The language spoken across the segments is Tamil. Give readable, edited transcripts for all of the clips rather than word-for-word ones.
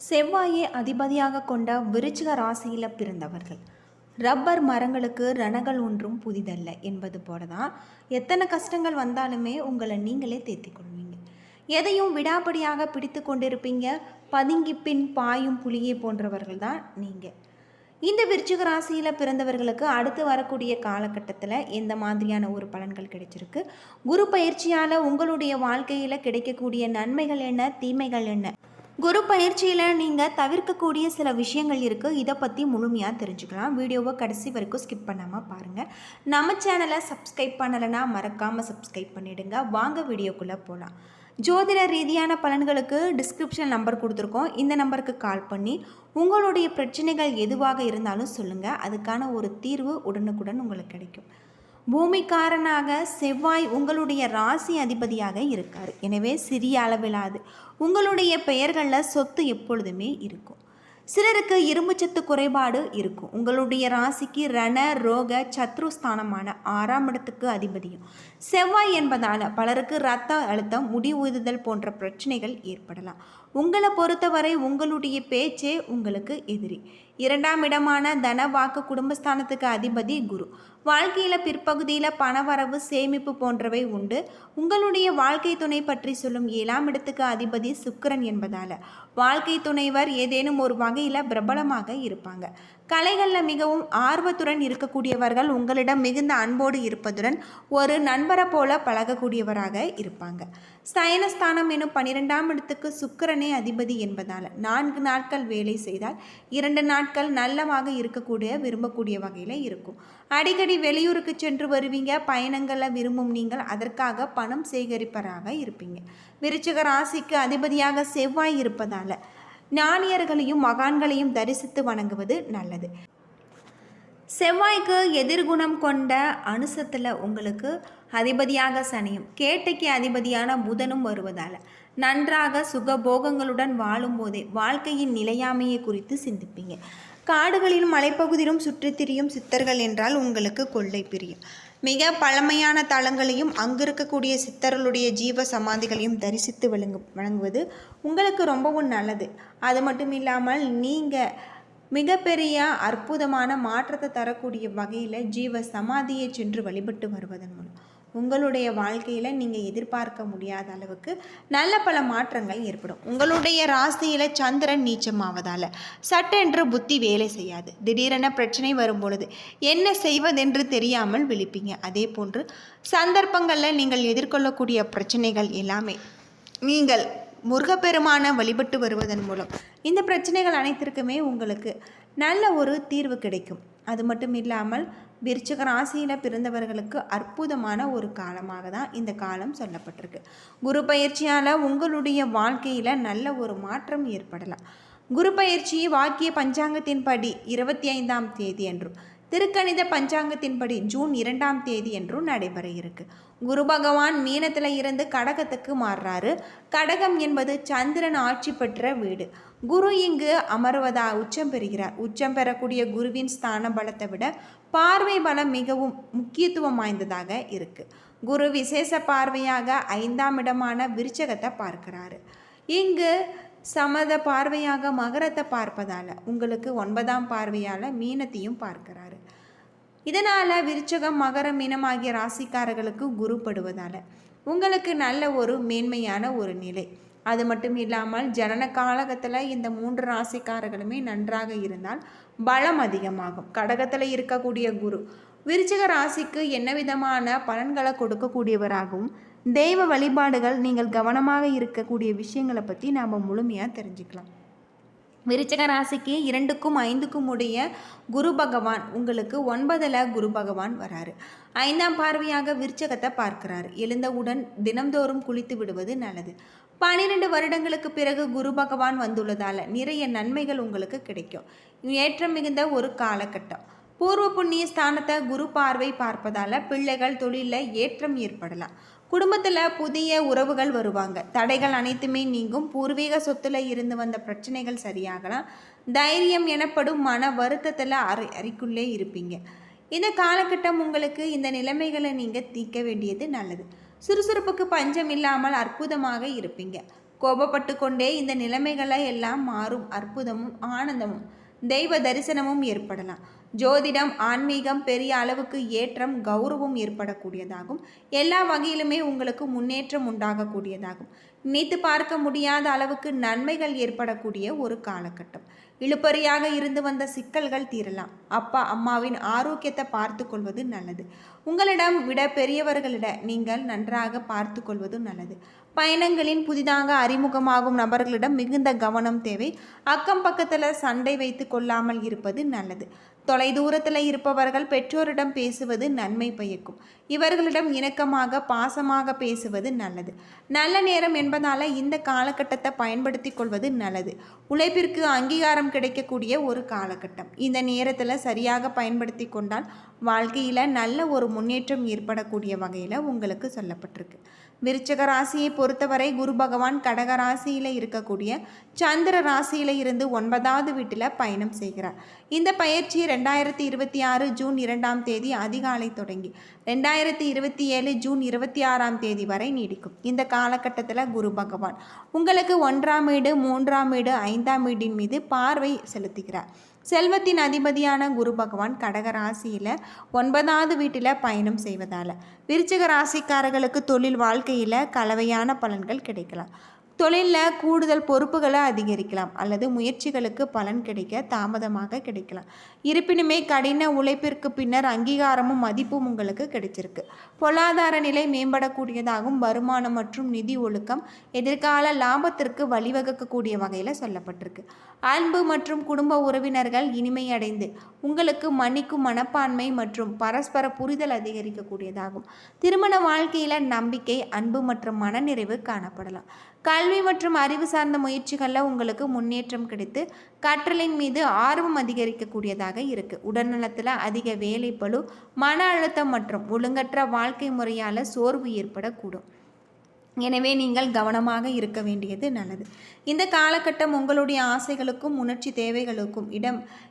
செவ்வாயை அதிபதியாக கொண்ட விருச்சிக ராசியில் பிறந்தவர்கள் ரப்பர் மரங்களுக்கு ரணங்கள் ஒன்றும் புதிதல்ல என்பது போல தான் எத்தனை கஷ்டங்கள் வந்தாலுமே உங்களை நீங்களே தேத்திக் கொள்வீங்க. எதையும் விடாப்படியாக பிடித்து கொண்டிருப்பீங்க. பதுங்கி பின் பாயும் புலியை போன்றவர்கள் தான் நீங்கள். இந்த விருச்சிக ராசியில் பிறந்தவர்களுக்கு அடுத்து வரக்கூடிய காலகட்டத்தில் எந்த மாதிரியான ஒரு பலன்கள் கிடைச்சிருக்கு, குரு பயிற்சியால் உங்களுடைய வாழ்க்கையில் கிடைக்கக்கூடிய நன்மைகள் என்ன, தீமைகள் என்ன, குரு பயிற்சியில் நீங்கள் தவிர்க்கக்கூடிய சில விஷயங்கள் இருக்குது. இதை பற்றி முழுமையாக தெரிஞ்சுக்கலாம். வீடியோவை கடைசி வரைக்கும் ஸ்கிப் பண்ணாமல் பாருங்கள். நம்ம சேனலை சப்ஸ்கிரைப் பண்ணலைன்னா மறக்காமல் சப்ஸ்கிரைப் பண்ணிவிடுங்க. வாங்க வீடியோக்குள்ளே போகலாம். ஜோதிட ரீதியான பலன்களுக்கு டிஸ்கிரிப்ஷன் நம்பர் கொடுத்துருக்கோம். இந்த நம்பருக்கு கால் பண்ணி உங்களுடைய பிரச்சனைகள் எதுவாக இருந்தாலும் சொல்லுங்கள். அதுக்கான ஒரு தீர்வு உடனுக்குடன் உங்களுக்கு கிடைக்கும். பூமிக்காரனாக செவ்வாய் உங்களுடைய ராசி அதிபதியாக இருக்கார். எனவே சிறிய அளவிலாது உங்களுடைய பெயர்களில் சொத்து எப்பொழுதுமே இருக்கும். சிலருக்கு இரும்புச்சத்து குறைபாடு இருக்கும். உங்களுடைய ராசிக்கு ரண ரோக சத்ருஸ்தானமான 6ஆம் இடத்துக்கு அதிபதியும் செவ்வாய் என்பதால் பலருக்கு இரத்த அழுத்தம், முடி உதிர்தல் போன்ற பிரச்சனைகள் ஏற்படலாம். உங்களை பொறுத்தவரை உங்களுடைய பேச்சே உங்களுக்கு எதிரி. 2ஆம் இடமான தன வாக்கு குடும்பஸ்தானத்துக்கு அதிபதி குரு. வாழ்க்கையில் பிற்பகுதியில் பணவரவு, சேமிப்பு போன்றவை உண்டு. உங்களுடைய வாழ்க்கை துணை பற்றி சொல்லும் 7ஆம் இடத்துக்கு அதிபதி சுக்கிரன் என்பதால் வாழ்க்கை துணைவர் ஏதேனும் ஒரு வகையில் பிரபலமாக இருப்பாங்க. கலைகளில் மிகவும் ஆர்வத்துடன் இருக்கக்கூடியவர்கள் உங்களிடம் மிகுந்த அன்போடு இருப்பதுடன் ஒரு நண்பரை போல பழகக்கூடியவராக இருப்பாங்க. சயனஸ்தானம் எனும் 12ஆம் இடத்துக்கு சுக்கிரனே அதிபதி என்பதால் 4 நாட்கள் வேலை செய்தால் 2 நாட்கள் நல்லவாக இருக்கக்கூடிய விரும்பக்கூடிய வகையில் இருக்கும். அடிக்கடி வெளியூருக்கு சென்று வருவீங்க. பயணங்களில் விரும்பும் நீங்கள் அதற்காக பணம் சேகரிப்பவராக இருப்பீங்க. விருச்சிக ராசிக்கு அதிபதியாக செவ்வாய் இருப்பதால் ஞானியர்களையும் மகான்களையும் தரிசித்து வணங்குவது நல்லது. செவ்வாய்க்கு எதிர்குணம் கொண்ட அனுசத்தில் உங்களுக்கு அதிபதியாக சனியும் கேட்டைக்கு அதிபதியான புதனும் வருவதால் நன்றாக சுகபோகங்களுடன் வாழும்போதே வாழ்க்கையின் நிலையாமையை குறித்து சிந்திப்பீங்க. காடுகளிலும் மலைப்பகுதியிலும் சுற்றித் திரியும் சித்தர்கள் என்றால் உங்களுக்கு கொள்ளை பிரியும். மிக பழமையான தலங்களையும் அங்கு இருக்கக்கூடிய சித்தர்களுடைய ஜீவ சமாதிகளையும் தரிசித்து வழங்குவது உங்களுக்கு ரொம்பவும் நல்லது. அது மட்டும் இல்லாமல் நீங்கள் மிகப்பெரிய அற்புதமான மாற்றத்தை தரக்கூடிய வகையில் ஜீவ சமாதியை சென்று வழிபட்டு வருவதன் மூலம் உங்களுடைய வாழ்க்கையில் நீங்கள் எதிர்பார்க்க முடியாத அளவுக்கு நல்ல பல மாற்றங்கள் ஏற்படும். உங்களுடைய ராசியில் சந்திரன் நீச்சமாவதால் சட்டென்று புத்தி வேலை செய்யாது. திடீரென பிரச்சனை வரும்பொழுது என்ன செய்வதென்று தெரியாமல் விழிப்பீங்க. அதே போன்று சந்தர்ப்பங்களில் நீங்கள் எதிர்கொள்ளக்கூடிய பிரச்சனைகள் எல்லாமே நீங்கள் முருகப்பெருமான வழிபட்டு வருவதன் மூலம் இந்த பிரச்சனைகள் அனைத்திற்குமே உங்களுக்கு நல்ல ஒரு தீர்வு கிடைக்கும். அது மட்டும் இல்லாமல் விருச்சிக ராசியில் பிறந்தவர்களுக்கு அற்புதமான ஒரு காலமாக தான் இந்த காலம் சொல்லப்பட்டிருக்கு. குரு பயிற்சியால் உங்களுடைய வாழ்க்கையில் நல்ல ஒரு மாற்றம் ஏற்படலாம். குரு பயிற்சி வாக்கிய பஞ்சாங்கத்தின்படி 25ஆம் தேதி என்றும் திருக்கணித பஞ்சாங்கத்தின்படி ஜூன் 2ஆம் தேதி என்றும் நடைபெற இருக்கு. குரு பகவான் மீனத்தில் இருந்து கடகத்துக்கு மாறுறாரு. கடகம் என்பது சந்திரன் ஆட்சி பெற்ற வீடு. குரு இங்கு அமர்வதா உச்சம் பெறுகிறார். உச்சம் பெறக்கூடிய குருவின் ஸ்தான பலத்தை விட பார்வை பலம் மிகவும் முக்கியத்துவம் வாய்ந்ததாக இருக்கு. குரு விசேஷ பார்வையாக 5ஆம் இடமான விருச்சகத்தை பார்க்கிறாரு. இங்கு சமத பார்வையாக மகரத்தை பார்ப்பதால் உங்களுக்கு 9ஆம் பார்வையால் மீனத்தையும் பார்க்கிறாரு. இதனால் விருச்சகம், மகரம், மீனம் ஆகிய ராசிக்காரர்களுக்கு குரு படுவதால் உங்களுக்கு நல்ல ஒரு மேன்மையான ஒரு நிலை. அது மட்டும் இல்லாமல் ஜனன காலகத்தில் இந்த 3 ராசிக்காரர்களுமே நன்றாக இருந்தால் பலம் அதிகமாகும். கடகத்தில் இருக்கக்கூடிய குரு விருச்சிக ராசிக்கு என்ன விதமான பலன்களை கொடுக்கக்கூடியவராகவும் தெய்வ வழிபாடுகள் நீங்கள் கவனமாக இருக்கக்கூடிய விஷயங்களை பற்றி நாம் முழுமையாக தெரிஞ்சுக்கலாம். விருச்சிக ராசிக்கு 2க்கும் 5க்கும் உடைய குரு பகவான் உங்களுக்கு 9ல் குரு பகவான் வராரு. 5ஆம் பார்வையாக விருச்சகத்தை பார்க்கிறார். எழுந்தவுடன் தினம்தோறும் குளித்து விடுவது நல்லது. 12 வருடங்களுக்கு பிறகு குரு பகவான் வந்துள்ளதால் நிறைய நன்மைகள் உங்களுக்கு கிடைக்கும். ஏற்றம் மிகுந்த ஒரு காலகட்டம். பூர்வ புண்ணிய ஸ்தானத்தை குரு பார்வை பார்ப்பதால் பிள்ளைகள் தொழிலில் ஏற்றம் ஏற்படலாம். குடும்பத்தில் புதிய உறவுகள் வருவாங்க. தடைகள் அனைத்துமே நீங்கும். பூர்வீக சொத்துல இருந்து வந்த பிரச்சனைகள் சரியாகலாம். தைரியம் எனப்படும் மன வருத்தத்தில் அறைக்குள்ளே இருப்பீங்க. இந்த காலகட்டம் உங்களுக்கு இந்த நிலைமைகளை நீங்கள் தீர்க்க வேண்டியது நல்லது. சுறுசுறுப்புக்கு பஞ்சம் இல்லாமல் அற்புதமாக இருப்பீங்க. கோபப்பட்டு கொண்டே இந்த நிலைமைகளை எல்லாம் மாறும். அற்புதமும் ஆனந்தமும் தெய்வ தரிசனமும் ஏற்படலாம். ஜோதிடம் ஆன்மீகம் பெரிய அளவுக்கு ஏற்றம் கௌரவம் ஏற்படக்கூடியதாகும். எல்லா வகையிலுமே உங்களுக்கு முன்னேற்றம் உண்டாகக்கூடியதாகும். நினைத்து பார்க்க முடியாத அளவுக்கு நன்மைகள் ஏற்படக்கூடிய ஒரு காலகட்டம். இழுபறியாக இருந்து வந்த சிக்கல்கள் தீரலாம். அப்பா அம்மாவின் ஆரோக்கியத்தை பார்த்து கொள்வது நல்லது. உங்களிடம் விட பெரியவர்களிடம் நீங்கள் நன்றாக பார்த்து கொள்வது நல்லது. பயணங்களின் புதிதாக அறிமுகமாகும் நபர்களிடம் மிகுந்த கவனம் தேவை. அக்கம் பக்கத்தில் சண்டை வைத்து கொள்ளாமல் இருப்பது நல்லது. தொலைதூரத்தில் இருப்பவர்கள் பெற்றோரிடம் பேசுவது நன்மை பயக்கும். இவர்களிடம் இணக்கமாக பாசமாக பேசுவது நல்லது. நல்ல நேரம் என்பதால் இந்த காலகட்டத்தை பயன்படுத்தி கொள்வது நல்லது. உழைப்பிற்கு அங்கீகாரம் கிடைக்கக்கூடிய ஒரு காலகட்டம். இந்த நேரத்தில் சரியாக பயன்படுத்தி கொண்டால் வாழ்க்கையில் நல்ல ஒரு முன்னேற்றம் ஏற்படக்கூடிய வகையில் உங்களுக்கு சொல்லப்பட்டிருக்கு. விருச்சக ராசியை பொறுத்தவரை குரு பகவான் கடக ராசியில் இருக்கக்கூடிய சந்திர ராசியில் இருந்து 9வது வீட்டில் பயணம் செய்கிறார். இந்த பயிற்சி 2026 ஜூன் 2ஆம் தேதி அதிகாலை தொடங்கி 2027 ஜூன் 26ஆம் தேதி வரை நீடிக்கும். இந்த காலகட்டத்தில் குரு பகவான் உங்களுக்கு 1ஆம் வீடு 3ஆம் வீடு 5ஆம் வீடின் மீது பார்வை செலுத்துகிறார். செல்வத்தின் அதிபதியான குரு பகவான் கடக ராசியில் 9வது வீட்டில் பயணம் செய்வதால் விருச்சிக ராசிக்காரர்களுக்கு தொழில் வாழ்க்கையில் கலவையான பலன்கள் கிடைக்கலாம். தொழிலில் கூடுதல் பொறுப்புகளை அதிகரிக்கலாம் அல்லது முயற்சிகளுக்கு பலன் கிடைக்க தாமதமாக கிடைக்கலாம். இருப்பினுமே கடின உழைப்பிற்கு பின்னர் அங்கீகாரமும் மதிப்பும் உங்களுக்கு கிடைச்சிருக்கு. பொருளாதார நிலை மேம்படக்கூடியதாகவும் வருமானம் மற்றும் நிதி ஒழுக்கம் எதிர்கால லாபத்திற்கு வழிவகுக்கக்கூடிய வகையில் சொல்லப்பட்டிருக்கு. அன்பு மற்றும் குடும்ப உறவினர்கள் இனிமையடைந்து உங்களுக்கு மன்னிக்கும் மனப்பான்மை மற்றும் பரஸ்பர புரிதல் அதிகரிக்கக்கூடியதாகும். திருமண வாழ்க்கையில் நம்பிக்கை அன்பு மற்றும் மனநிறைவு காணப்படலாம். கல்வி மற்றும் அறிவு சார்ந்த முயற்சிகளில் உங்களுக்கு முன்னேற்றம் கிடைத்து கற்றலின் மீது ஆர்வம் அதிகரிக்கக்கூடியதாக இருக்குது. உடல்நலத்தில் அதிக வேலைப்பளு மன அழுத்தம் மற்றும் ஒழுங்கற்ற வாழ்க்கை முறையால் சோர்வு ஏற்படக்கூடும். எனவே நீங்கள் கவனமாக இருக்க வேண்டியது நல்லது. இந்த காலகட்டம் உங்களுடைய ஆசைகளுக்கும் உணர்ச்சி தேவைகளுக்கும்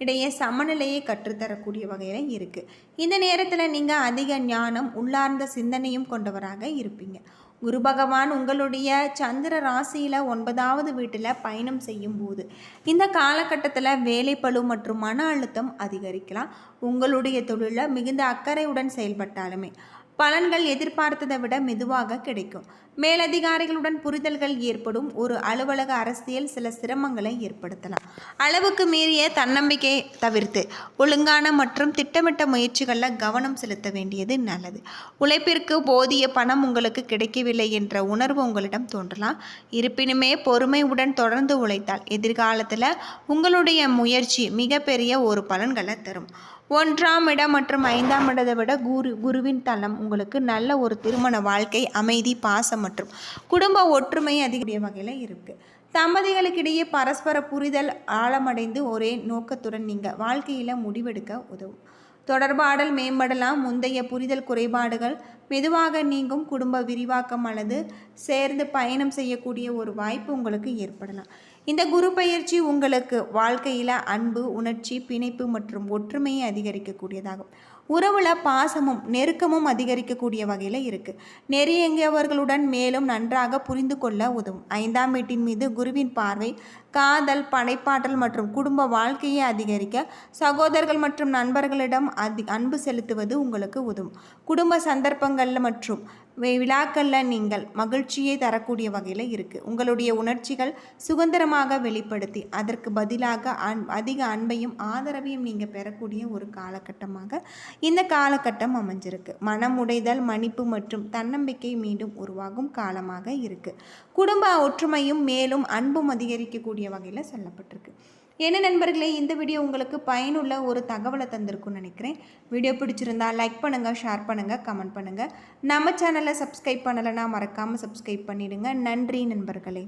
இடையே சமநிலையை கற்றுத்தரக்கூடிய வகையில் இருக்குது. இந்த நேரத்தில் நீங்கள் அதிக ஞானம் உள்ளார்ந்த சிந்தனையும் கொண்டவராக இருப்பீங்க. குரு பகவான் உங்களுடைய சந்திர ராசியில் 9வது வீட்டில் பயணம் செய்யும் போது இந்த காலகட்டத்தில் வேலைப்பளு மற்றும் மன அழுத்தம் அதிகரிக்கலாம். உங்களுடைய தொழிலில் மிகுந்த அக்கறையுடன் செயல்பட்டாலுமே பலன்கள் எதிர்பார்த்ததை விட மெதுவாக கிடைக்கும். மேலதிகாரிகளுடன் புரிதல்கள் ஏற்படும். ஒரு அலுவலக அரசியல் சில சிரமங்களை ஏற்படுத்தலாம். அளவுக்கு மீறிய தன்னம்பிக்கையை தவிர்த்து ஒழுங்கான மற்றும் திட்டமிட்ட முயற்சிகளில் கவனம் செலுத்த வேண்டியது நல்லது. உழைப்பிற்கு போதிய பணம் உங்களுக்கு கிடைக்கவில்லை என்ற உணர்வு உங்களிடம் தோன்றலாம். இருப்பினுமே பொறுமையுடன் தொடர்ந்து உழைத்தால் எதிர்காலத்தில் உங்களுடைய முயற்சி மிகப்பெரிய ஒரு பலன்களை தரும். 1ஆம் இடம் மற்றும் 5ஆம் இடத்தை விட குருவின் தளம் உங்களுக்கு நல்ல ஒரு திருமண வாழ்க்கை அமைதி பாசம் மற்றும் குடும்ப ஒற்றுமை அதிகரிய வகையில் இருக்குது. தம்பதிகளுக்கிடையே பரஸ்பர புரிதல் ஆழமடைந்து ஒரே நோக்கத்துடன் நீங்கள் வாழ்க்கையில் முடிவெடுக்க உதவும். தொடர்பாடல் மேம்படலாம். முந்தைய புரிதல் குறைபாடுகள் மெதுவாக நீங்கும். குடும்ப விரிவாக்கம் அல்லது சேர்ந்து பயணம் செய்யக்கூடிய ஒரு வாய்ப்பு உங்களுக்கு ஏற்படலாம். இந்த குரு பயிற்சி உங்களுக்கு வாழ்க்கையில் அன்பு உணர்ச்சி பிணைப்பு மற்றும் ஒற்றுமையை அதிகரிக்கக்கூடியதாகும். உறவுல பாசமும் நெருக்கமும் அதிகரிக்கக்கூடிய வகையில் இருக்குது. நெருங்கியவர்களுடன் மேலும் நன்றாக புரிந்து கொள்ள உதவும். 5ஆம் வீட்டின் மீது குருவின் பார்வை காதல் படைப்பாற்றல் மற்றும் குடும்ப வாழ்க்கையை அதிகரிக்க சகோதரர்கள் மற்றும் நண்பர்களிடம் அன்பு செலுத்துவது உங்களுக்கு உதவும். குடும்ப சந்தர்ப்பங்களில் மற்றும் விழாக்களில் நீங்கள் மகிழ்ச்சியை தரக்கூடிய வகையில் இருக்குது. உங்களுடைய உணர்ச்சிகள் சுதந்திரமாக வெளிப்படுத்தி அதற்கு பதிலாக அதிக அன்பையும் ஆதரவையும் நீங்கள் பெறக்கூடிய ஒரு காலகட்டமாக இந்த காலகட்டம் அமைஞ்சிருக்கு. மனம் உடைதல் மன்னிப்பு மற்றும் தன்னம்பிக்கை மீண்டும் உருவாகும் காலமாக இருக்குது. குடும்ப ஒற்றுமையும் மேலும் அன்பும் அதிகரிக்கக்கூடிய வகையில் சொல்லப்பட்டிருக்கு. என்ன நண்பர்களே, இந்த வீடியோ உங்களுக்கு பயனுள்ள ஒரு தகவலை தந்திருக்குன்னு நினைக்கிறேன். வீடியோ பிடிச்சிருந்தா லைக் பண்ணுங்கள், ஷேர் பண்ணுங்கள், கமெண்ட் பண்ணுங்கள். நம்ம சேனலை சப்ஸ்கிரைப் பண்ணலைன்னா மறக்காமல் சப்ஸ்கிரைப் பண்ணிடுங்க. நன்றி நண்பர்களே.